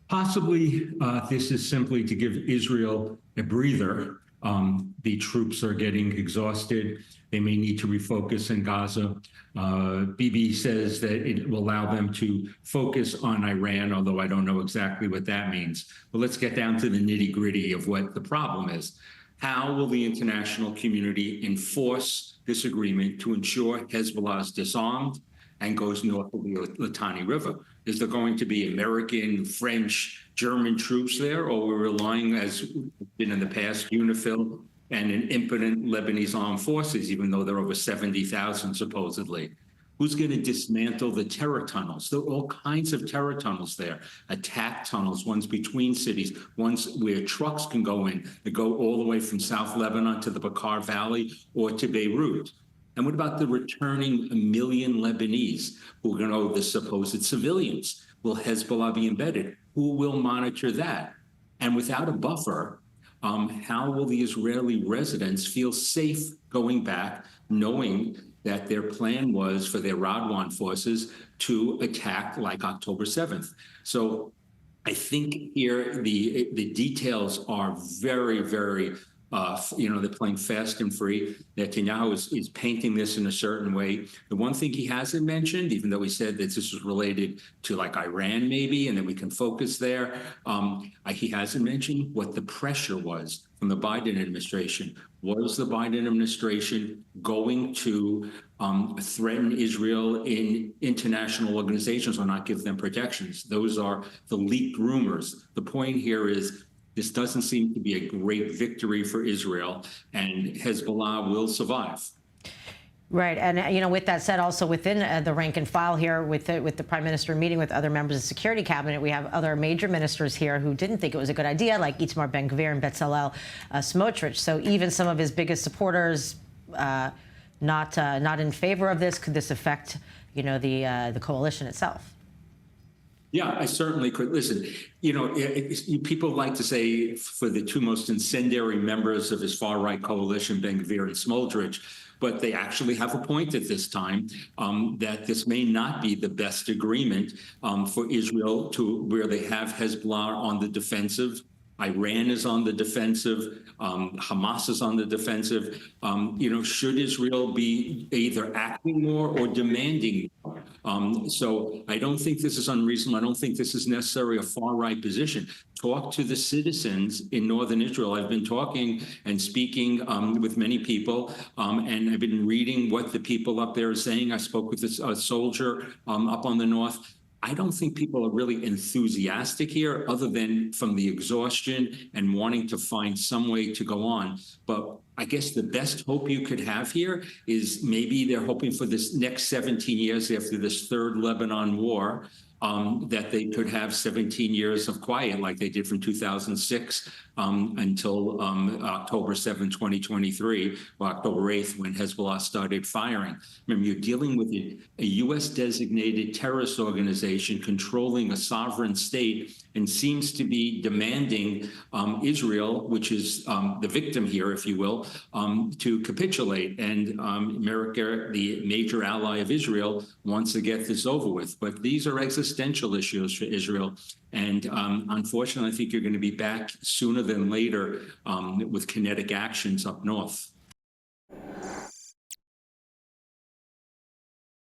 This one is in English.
Possibly, this is simply to give Israel a breather. The troops are getting exhausted. They may need to refocus in Gaza. Bibi says that it will allow them to focus on Iran, although I don't know exactly what that means. But let's get down to the nitty-gritty of what the problem is. How will the international community enforce this agreement to ensure Hezbollah is disarmed and goes north of the Litani River? Is there going to be American, French, German troops there, or we're relying, as been in the past, UNIFIL and an impotent Lebanese armed forces, even though there are over 70,000 supposedly? Who's going to dismantle the terror tunnels? There are all kinds of terror tunnels there, attack tunnels, ones between cities, ones where trucks can go in, that go all the way from South Lebanon to the Bekaa Valley or to Beirut. And what about the returning 1 million Lebanese who are going to, the supposed civilians? Will Hezbollah be embedded? Who will monitor that? And without a buffer, how will the Israeli residents feel safe going back, knowing that their plan was for their Radwan forces to attack like October 7th? So I think here the details are very, very they're playing fast and free. Netanyahu is painting this in a certain way. The one thing he hasn't mentioned, even though he said that this was related to like Iran maybe, and then we can focus there, he hasn't mentioned what the pressure was from the Biden administration. Was the Biden administration going to threaten Israel in international organizations or not give them protections? Those are the leaked rumors. The point here is, this doesn't seem to be a great victory for Israel, and Hezbollah will survive. Right, and with that said, also within the rank and file here, with the Prime Minister meeting with other members of the Security Cabinet, we have other major ministers here who didn't think it was a good idea, like Itamar Ben-Gvir and Bezalel Smotrich. So even some of his biggest supporters not in favor of this. Could this affect, the coalition itself? Yeah, I certainly could. Listen, people like to say for the two most incendiary members of his far-right coalition, Ben-Gvir and Smotrich, but they actually have a point at this time that this may not be the best agreement for Israel, to where they have Hezbollah on the defensive, Iran is on the defensive, Hamas is on the defensive. Should Israel be either acting more or demanding more? So I don't think this is unreasonable. I don't think this is necessarily a far-right position. Talk to the citizens in northern Israel. I've been talking and speaking with many people, and I've been reading what the people up there are saying. I spoke with a soldier up on the north. I don't think people are really enthusiastic here, other than from the exhaustion and wanting to find some way to go on. But I guess the best hope you could have here is maybe they're hoping for this next 17 years after this third Lebanon war, that they could have 17 years of quiet like they did from 2006 until October 7, 2023, or October 8th, when Hezbollah started firing. Remember, you're dealing with a U.S.-designated terrorist organization controlling a sovereign state and seems to be demanding Israel, which is the victim here, if you will, to capitulate. And America, the major ally of Israel, wants to get this over with. But these are existential issues for Israel. And unfortunately, I think you're going to be back sooner than later with kinetic actions up north.